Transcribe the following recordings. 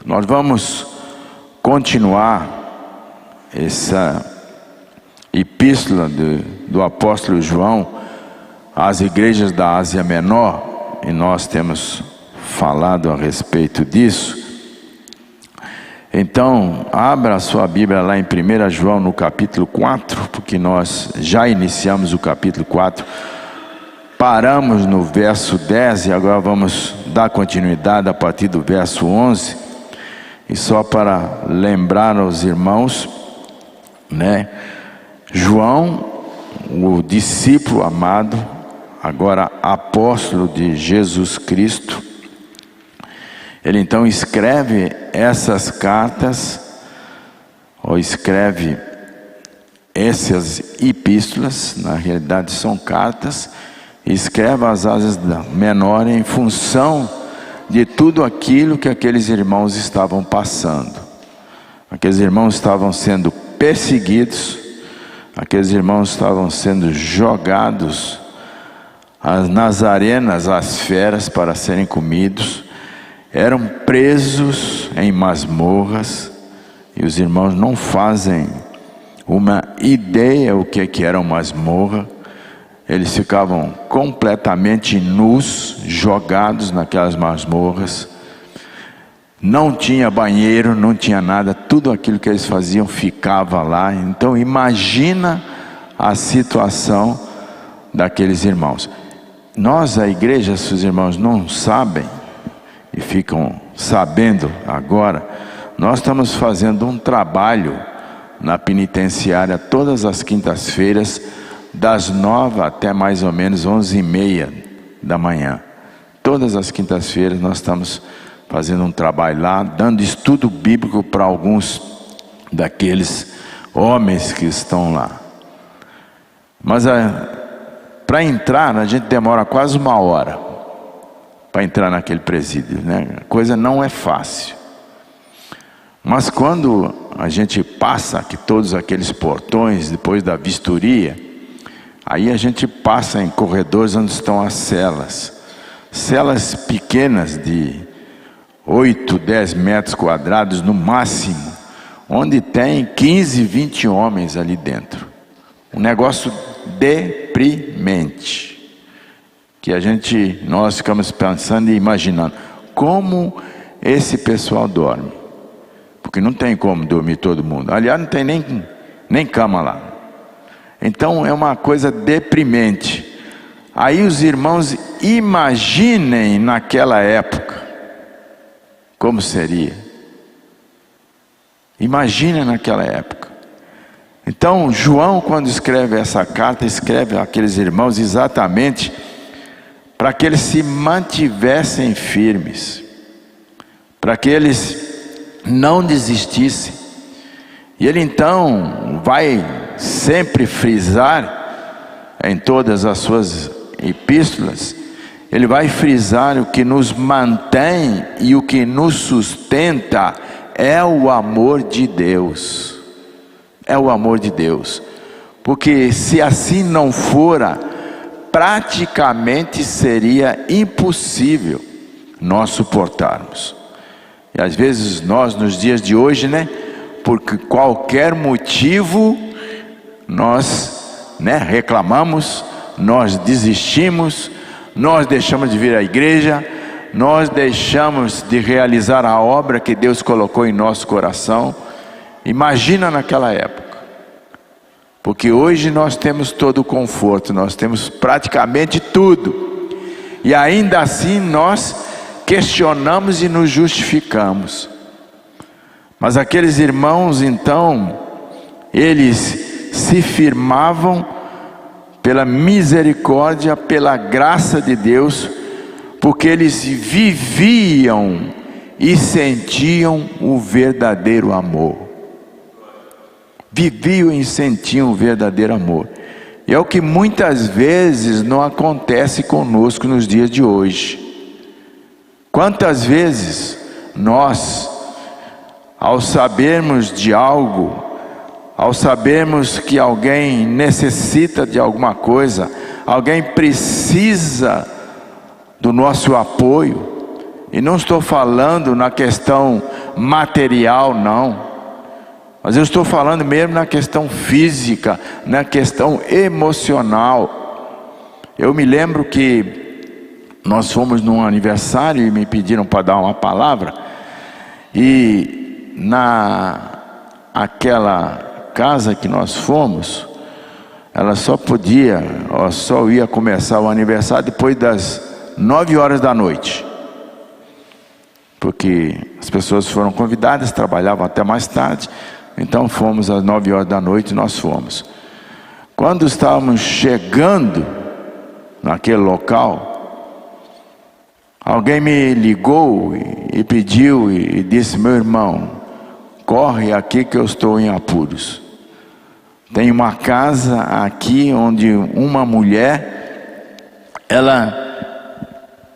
Nós vamos continuar essa epístola do apóstolo João às igrejas da Ásia Menor, e nós temos falado a respeito disso. Então, abra a sua Bíblia lá em 1 João no capítulo 4, porque nós já iniciamos o capítulo 4, paramos no verso 10 e agora vamos dar continuidade a partir do verso 11. E só para lembrar aos irmãos, João, o discípulo amado, agora apóstolo de Jesus Cristo, ele então escreve essas cartas, ou escreve essas epístolas, na realidade são cartas, escreve às Ásias Menor em função de tudo aquilo que aqueles irmãos estavam passando. Aqueles irmãos estavam sendo perseguidos, aqueles irmãos estavam sendo jogados nas arenas, às feras para serem comidos, eram presos em masmorras, e os irmãos não fazem uma ideia o que era uma masmorra. Eles ficavam completamente nus, jogados naquelas masmorras, não tinha banheiro, não tinha nada, tudo aquilo que eles faziam ficava lá. Então imagina a situação daqueles irmãos. Nós, a igreja, se os irmãos não sabem, e ficam sabendo agora, nós estamos fazendo um trabalho na penitenciária todas as quintas-feiras, das 9 até mais ou menos 11h30 da manhã. Todas as quintas-feiras nós estamos fazendo um trabalho lá, dando estudo bíblico para alguns daqueles homens que estão lá. Mas para entrar, a gente demora quase 1 hora para entrar naquele presídio, A coisa não é fácil. Mas quando a gente passa aqui todos aqueles portões, depois da vistoria, aí a gente passa em corredores onde estão as celas pequenas de 8, 10 metros quadrados no máximo, onde tem 15, 20 homens ali dentro. Um negócio deprimente, que nós ficamos pensando e imaginando, como esse pessoal dorme? Porque não tem como dormir todo mundo. Aliás, não tem nem cama lá. Então é uma coisa deprimente. Aí os irmãos imaginem naquela época como seria. Imaginem naquela época. Então João, quando escreve essa carta, escreve àqueles irmãos exatamente para que eles se mantivessem firmes, para que eles não desistissem. E ele então vai sempre frisar em todas as suas epístolas, ele vai frisar o que nos mantém e o que nos sustenta é o amor de Deus. É o amor de Deus. Porque se assim não fora, praticamente seria impossível nós suportarmos. E às vezes nós, nos dias de hoje, por qualquer motivo, nós reclamamos, nós desistimos, nós deixamos de vir à igreja, nós deixamos de realizar a obra que Deus colocou em nosso coração. Imagina naquela época. Porque hoje nós temos todo o conforto, nós temos praticamente tudo, e ainda assim nós questionamos e nos justificamos. Mas aqueles irmãos então, eles se firmavam pela misericórdia, pela graça de Deus, porque eles viviam e sentiam o verdadeiro amor. Viviam e sentiam o verdadeiro amor. E é o que muitas vezes não acontece conosco nos dias de hoje. Quantas vezes nós, ao sabermos de algo, ao sabermos que alguém necessita de alguma coisa, alguém precisa do nosso apoio, e não estou falando na questão material, não. Mas eu estou falando mesmo na questão física, na questão emocional. Eu me lembro que nós fomos num aniversário e me pediram para dar uma palavra. E naquela casa que nós fomos, ela só ia começar o aniversário depois das 9 horas da noite. Porque as pessoas foram convidadas, trabalhavam até mais tarde. Então fomos às 9 horas da noite, nós fomos. Quando estávamos chegando naquele local, alguém me ligou e pediu e disse: meu irmão, corre aqui que eu estou em apuros. Tem uma casa aqui onde uma mulher, ela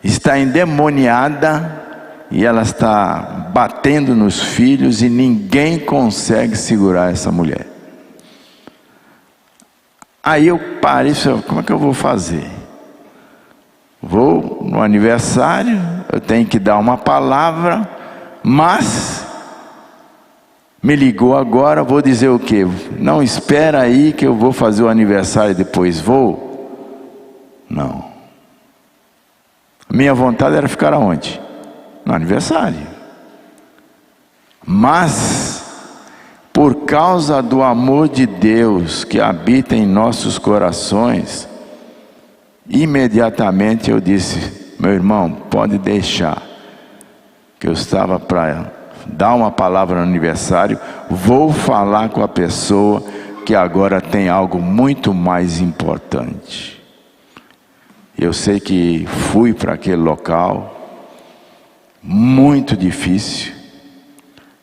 está endemoniada e ela está batendo nos filhos e ninguém consegue segurar essa mulher. Aí eu parei e falei: como é que eu vou fazer? Vou no aniversário, eu tenho que dar uma palavra, mas me ligou agora, vou dizer o quê? Não, espera aí que eu vou fazer o aniversário e depois vou? Não. Minha vontade era ficar aonde? No aniversário. Mas, por causa do amor de Deus que habita em nossos corações, imediatamente eu disse: meu irmão, pode deixar, que eu estava para dar uma palavra no aniversário, vou falar com a pessoa que agora tem algo muito mais importante. Eu sei que fui para aquele local, muito difícil,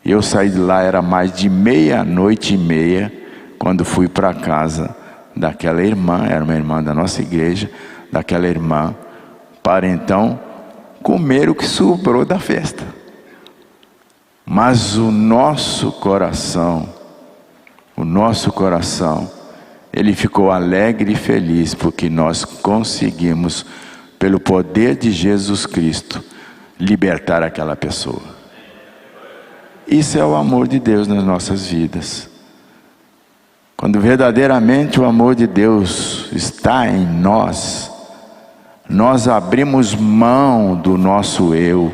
e eu saí de lá, era mais de 00:30, quando fui para a casa daquela irmã, era uma irmã da nossa igreja, daquela irmã, para então comer o que sobrou da festa. Mas o nosso coração, ele ficou alegre e feliz, porque nós conseguimos, pelo poder de Jesus Cristo, libertar aquela pessoa. Isso é o amor de Deus nas nossas vidas. Quando verdadeiramente o amor de Deus está em nós, nós abrimos mão do nosso eu,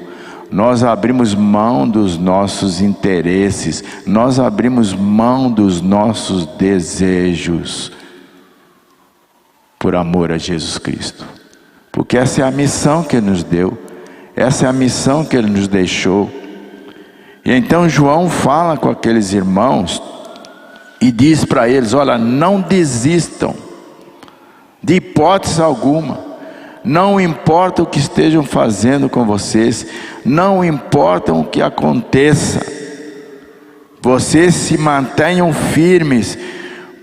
nós abrimos mão dos nossos interesses, nós abrimos mão dos nossos desejos, por amor a Jesus Cristo. Porque essa é a missão que Ele nos deu, essa é a missão que Ele nos deixou. E então João fala com aqueles irmãos e diz para eles: olha, não desistam, de hipótese alguma. Não importa o que estejam fazendo com vocês, não importa o que aconteça, vocês se mantenham firmes,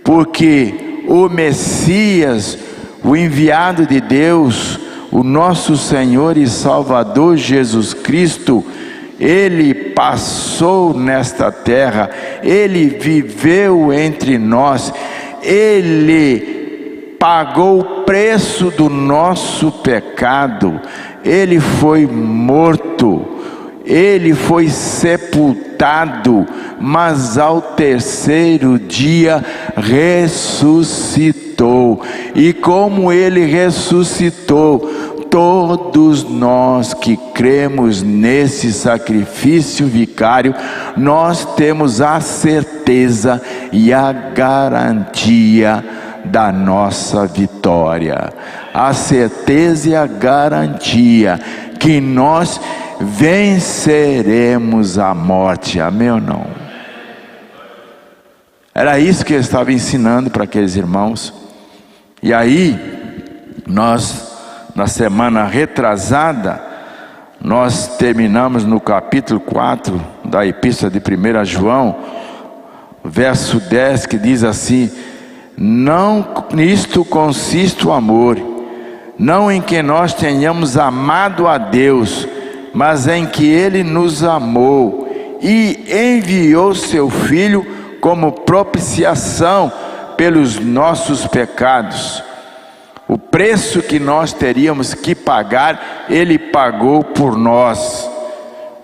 porque o Messias, o enviado de Deus, o nosso Senhor e Salvador Jesus Cristo, Ele passou nesta terra, Ele viveu entre nós, Ele pagou o preço do nosso pecado, Ele foi morto, Ele foi sepultado, mas ao terceiro dia ressuscitou. E como Ele ressuscitou, todos nós que cremos nesse sacrifício vicário, nós temos a certeza e a garantia da nossa vitória, a certeza e a garantia que nós venceremos a morte. Amém ou não? Era isso que eu estava ensinando para aqueles irmãos. E aí nós, na semana retrasada, nós terminamos no capítulo 4 da epístola de 1 João, verso 10, que diz assim: não nisto consiste o amor, não em que nós tenhamos amado a Deus, mas em que Ele nos amou e enviou seu Filho como propiciação pelos nossos pecados. O preço que nós teríamos que pagar, Ele pagou por nós.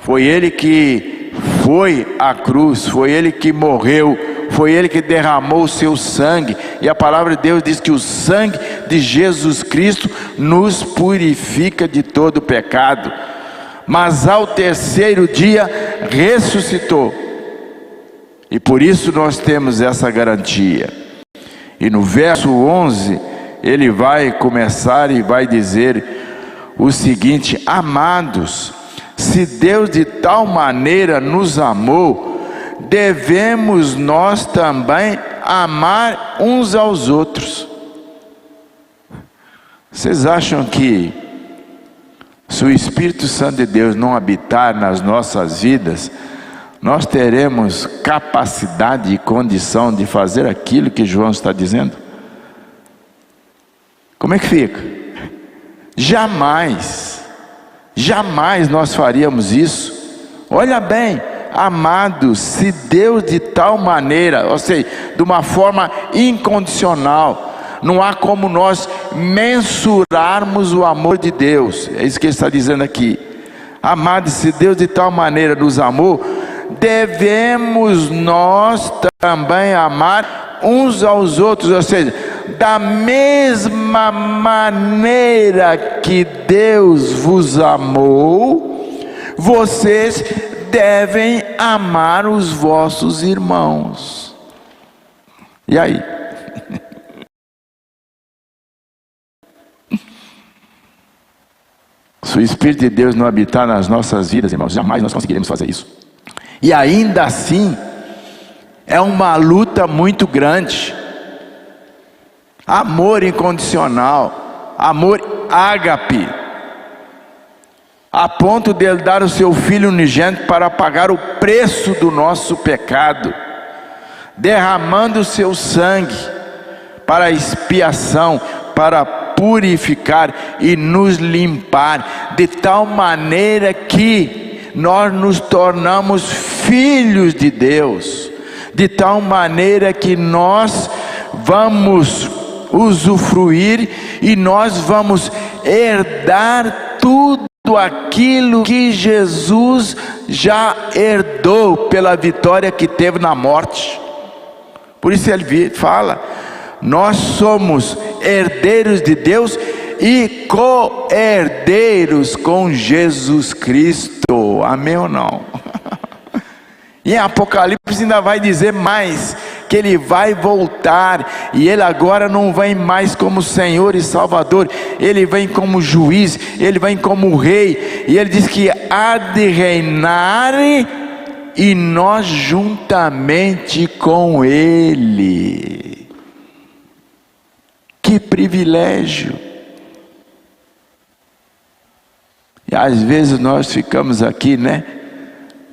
Foi Ele que foi à cruz, foi Ele que morreu, foi Ele que derramou o seu sangue, e a palavra de Deus diz que o sangue de Jesus Cristo nos purifica de todo pecado, mas ao terceiro dia ressuscitou, e por isso nós temos essa garantia. E no verso 11, ele vai começar e vai dizer o seguinte: amados, se Deus de tal maneira nos amou, devemos nós também amar uns aos outros. Vocês acham que se o Espírito Santo de Deus não habitar nas nossas vidas, nós teremos capacidade e condição de fazer aquilo que João está dizendo? Como é que fica? Jamais nós faríamos isso. Olha bem, amados, se Deus de tal maneira, ou seja, de uma forma incondicional, não há como nós mensurarmos o amor de Deus. É isso que ele está dizendo aqui. Amados, se Deus de tal maneira nos amou, devemos nós também amar uns aos outros, ou seja, da mesma maneira que Deus vos amou, vocês devem amar os vossos irmãos. E aí? Se o Espírito de Deus não habitar nas nossas vidas, irmãos, jamais nós conseguiremos fazer isso. E ainda assim, é uma luta muito grande. Amor incondicional, amor ágape, a ponto de Ele dar o seu Filho unigênito para pagar o preço do nosso pecado, derramando o seu sangue para expiação, para purificar e nos limpar, de tal maneira que nós nos tornamos filhos de Deus, de tal maneira que nós vamos usufruir e nós vamos herdar tudo aquilo que Jesus já herdou pela vitória que teve na morte. Por isso ele fala: nós somos herdeiros de Deus e co-herdeiros com Jesus Cristo. Amém ou não? E em Apocalipse ainda vai dizer mais, que Ele vai voltar, e Ele agora não vem mais como Senhor e Salvador, Ele vem como juiz, Ele vem como rei, e Ele diz que há de reinar, e nós juntamente com Ele. Que privilégio! E às vezes nós ficamos aqui, né,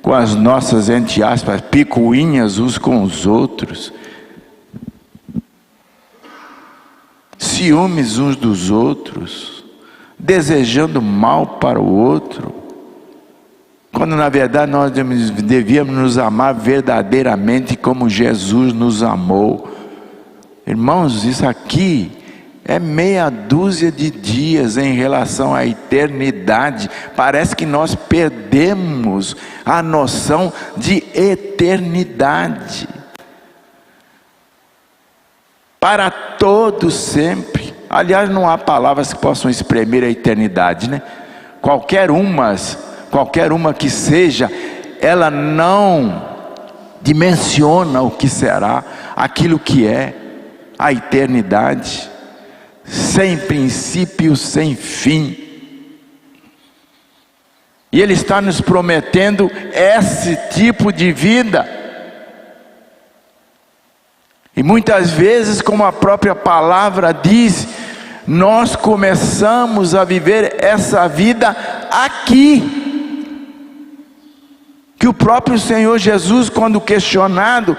com as nossas, entre aspas, picuinhas uns com os outros, ciúmes uns dos outros, desejando mal para o outro, quando na verdade nós devíamos nos amar verdadeiramente como Jesus nos amou. Irmãos, isso aqui é meia dúzia de dias em relação à eternidade. Parece que nós perdemos a noção de eternidade. Para todo sempre. Aliás, não há palavras que possam exprimir a eternidade, né? Qualquer uma que seja, ela não dimensiona o que será, aquilo que é a eternidade. Sem princípio, sem fim. E Ele está nos prometendo esse tipo de vida. E muitas vezes, como a própria palavra diz, nós começamos a viver essa vida aqui. Que o próprio Senhor Jesus, quando questionado,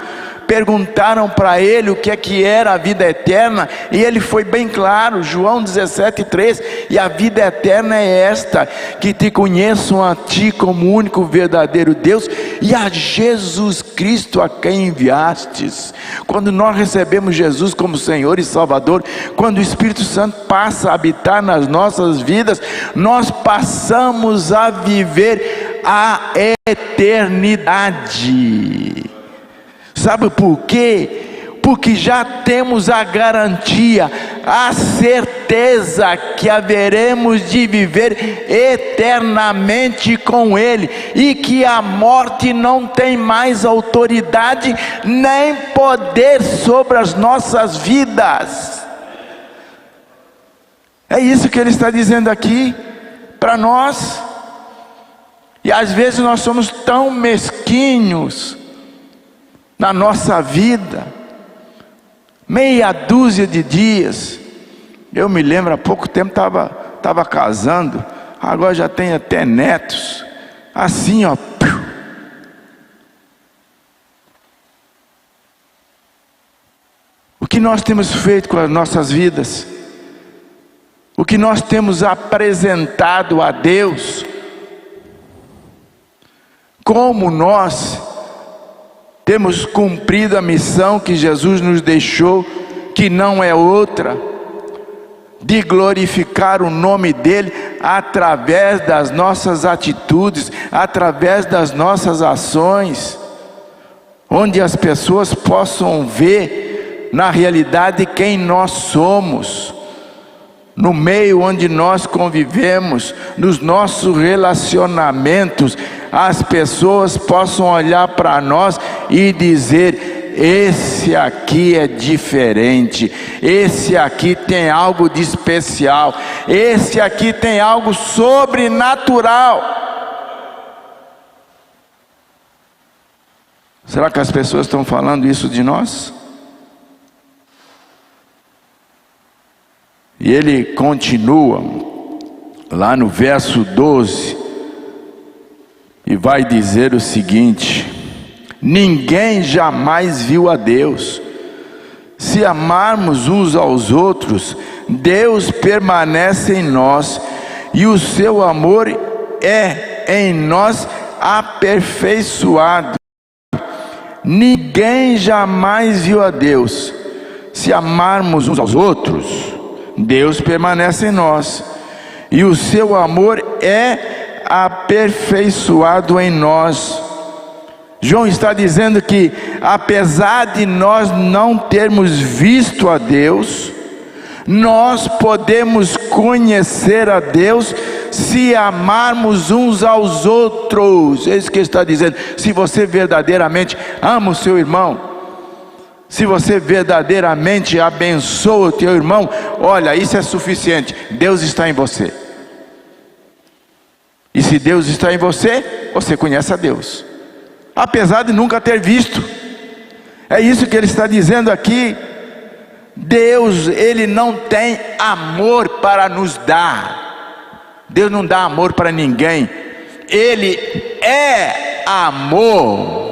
perguntaram para ele o que era a vida eterna, e ele foi bem claro, João 17:3, e a vida eterna é esta, que te conheçam a ti como único verdadeiro Deus, e a Jesus Cristo a quem enviastes. Quando nós recebemos Jesus como Senhor e Salvador, quando o Espírito Santo passa a habitar nas nossas vidas, nós passamos a viver a eternidade. Sabe por quê? Porque já temos a garantia, a certeza que haveremos de viver eternamente com Ele, e que a morte não tem mais autoridade nem poder sobre as nossas vidas. É isso que Ele está dizendo aqui para nós. E às vezes nós somos tão mesquinhos na nossa vida. Meia dúzia de dias. Eu me lembro, há pouco tempo estava casando, agora já tenho até netos. Assim, ó. O que nós temos feito com as nossas vidas? O que nós temos apresentado a Deus? Como nós temos cumprido a missão que Jesus nos deixou, que não é outra, de glorificar o nome dEle através das nossas atitudes, através das nossas ações, onde as pessoas possam ver na realidade quem nós somos, no meio onde nós convivemos, nos nossos relacionamentos, as pessoas possam olhar para nós e dizer: esse aqui é diferente, esse aqui tem algo de especial, esse aqui tem algo sobrenatural. Será que as pessoas estão falando isso de nós? E ele continua lá no verso 12 e vai dizer o seguinte: ninguém jamais viu a Deus. Se amarmos uns aos outros, Deus permanece em nós, e o seu amor é em nós aperfeiçoado. Ninguém jamais viu a Deus. Se amarmos uns aos outros, Deus permanece em nós, e o seu amor é aperfeiçoado em nós. João está dizendo que, apesar de nós não termos visto a Deus, nós podemos conhecer a Deus se amarmos uns aos outros. É isso que ele está dizendo. Se você verdadeiramente ama o seu irmão, se você verdadeiramente abençoa o teu irmão, olha, isso é suficiente. Deus está em você. E se Deus está em você, você conhece a Deus, apesar de nunca ter visto. É isso que ele está dizendo aqui. Deus, Ele não tem amor para nos dar. Deus não dá amor para ninguém. Ele é amor.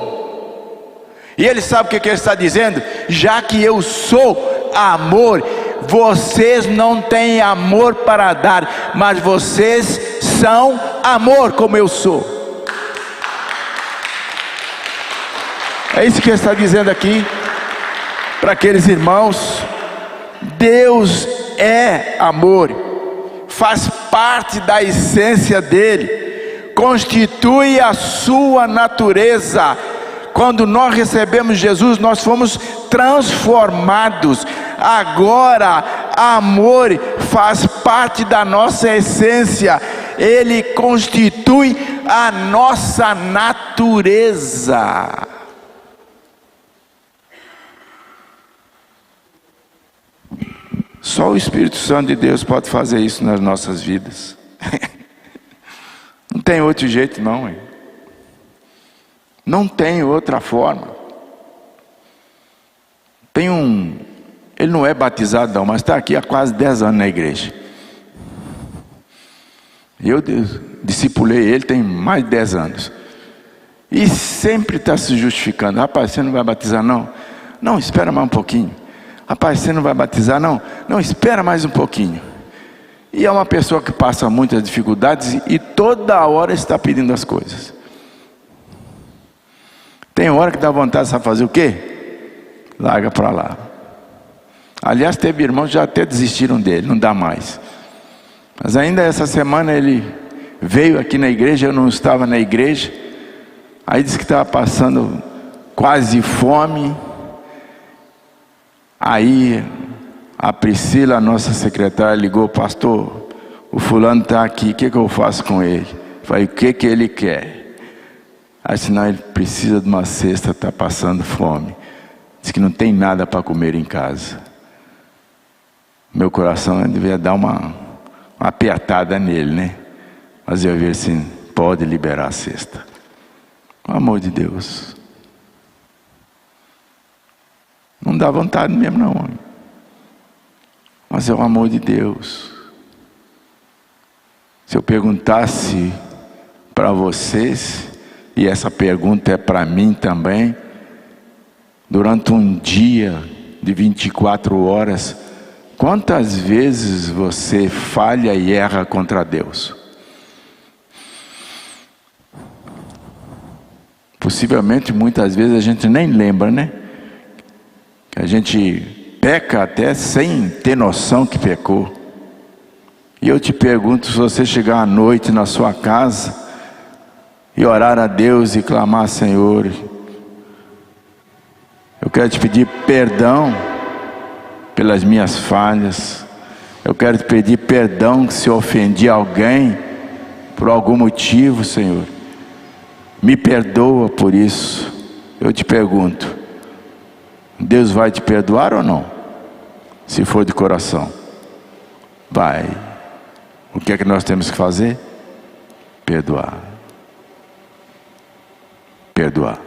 E Ele sabe o que Ele está dizendo? Já que eu sou amor, vocês não têm amor para dar, mas vocês são amor como eu sou. É isso que Ele está dizendo aqui para aqueles irmãos. Deus é amor, faz parte da essência dEle, constitui a sua natureza. Quando nós recebemos Jesus, nós fomos transformados. Agora, amor faz parte da nossa essência. Ele constitui a nossa natureza. Só o Espírito Santo de Deus pode fazer isso nas nossas vidas. Não tem outro jeito não, hein? Não tem outra forma. Ele não é batizado não, mas está aqui há quase 10 anos na igreja. Eu discipulei ele tem mais de 10 anos. E sempre está se justificando. Rapaz, você não vai batizar não? Não, espera mais um pouquinho. Rapaz, você não vai batizar não? Não, espera mais um pouquinho. E é uma pessoa que passa muitas dificuldades e toda hora está pedindo as coisas. Tem hora que dá vontade de fazer o quê? Larga para lá. Aliás, teve irmãos que já até desistiram dele, não dá mais. Mas ainda essa semana ele veio aqui na igreja, eu não estava na igreja. Aí disse que estava passando quase fome. Aí a Priscila, a nossa secretária, ligou: pastor, o fulano está aqui, o que eu faço com ele? Eu falei: o que ele quer? Aí senão ele precisa de uma cesta, está passando fome. Diz que não tem nada para comer em casa. Meu coração devia dar uma apertada nele, né? Mas eu vi assim: pode liberar a cesta. Pelo amor de Deus. Não dá vontade mesmo não. Mas é o amor de Deus. Se eu perguntasse para vocês, e essa pergunta é para mim também, durante um dia de 24 horas, quantas vezes você falha e erra contra Deus? Possivelmente muitas vezes a gente nem lembra, né? Que a gente peca até sem ter noção que pecou. E eu te pergunto, se você chegar à noite na sua casa e orar a Deus e clamar: Senhor, eu quero te pedir perdão pelas minhas falhas, eu quero te pedir perdão se eu ofendi alguém por algum motivo, Senhor, me perdoa por isso. Eu te pergunto, Deus vai te perdoar ou não? Se for de coração, vai. O que é que nós temos que fazer? Perdoar. Perdoar.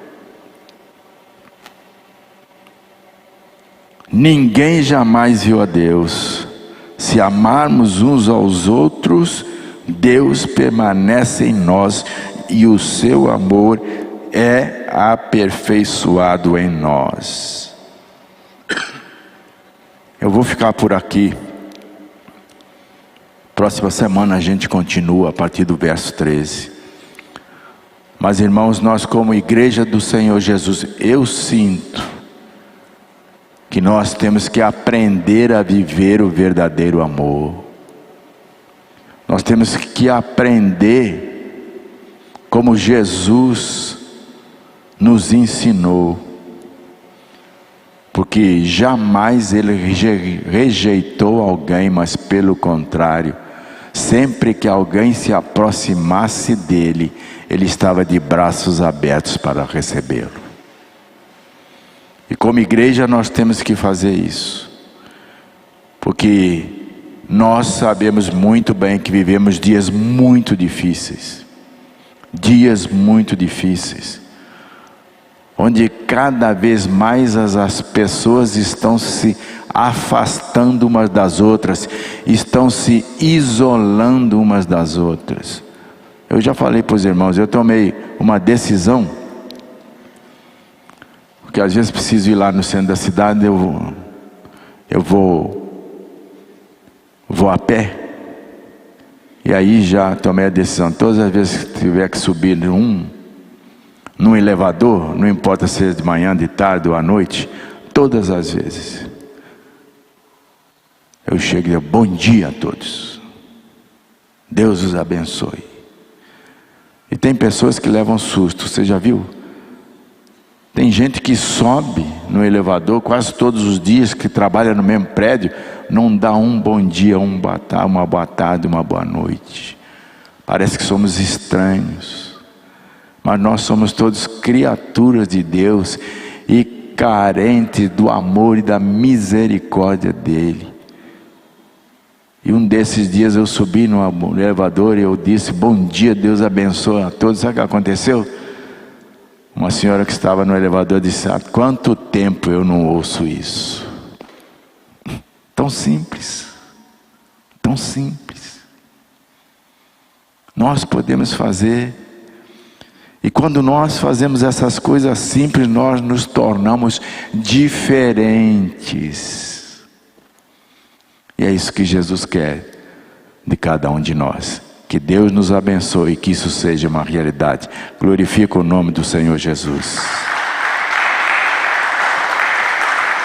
Ninguém jamais viu a Deus. Se amarmos uns aos outros, Deus permanece em nós e o seu amor é aperfeiçoado em nós. Eu vou ficar por aqui. Próxima semana a gente continua a partir do verso 13. Mas irmãos, nós como igreja do Senhor Jesus, eu sinto que nós temos que aprender a viver o verdadeiro amor. Nós temos que aprender como Jesus nos ensinou. Porque jamais ele rejeitou alguém, mas pelo contrário, sempre que alguém se aproximasse dele, ele estava de braços abertos para recebê-lo. E como igreja nós temos que fazer isso, porque nós sabemos muito bem que vivemos dias muito difíceis, onde cada vez mais as pessoas estão se afastando umas das outras, estão se isolando umas das outras. Eu já falei para os irmãos, eu tomei uma decisão, porque às vezes preciso ir lá no centro da cidade, eu vou a pé, e aí já tomei a decisão, todas as vezes que tiver que subir num elevador, não importa se é de manhã, de tarde ou à noite, todas as vezes eu chego e digo: bom dia a todos, Deus os abençoe. E tem pessoas que levam susto, você já viu? Tem gente que sobe no elevador quase todos os dias, que trabalha no mesmo prédio, não dá um bom dia, uma boa tarde, uma boa noite. Parece que somos estranhos. Mas nós somos todos criaturas de Deus e carentes do amor e da misericórdia dele. E um desses dias eu subi no elevador e eu disse: bom dia, Deus abençoe a todos. Sabe o que aconteceu? Uma senhora que estava no elevador disse: há quanto tempo eu não ouço isso? Tão simples, tão simples. Nós podemos fazer. E quando nós fazemos essas coisas simples, nós nos tornamos diferentes. E é isso que Jesus quer de cada um de nós. Que Deus nos abençoe e que isso seja uma realidade. Glorifica o nome do Senhor Jesus.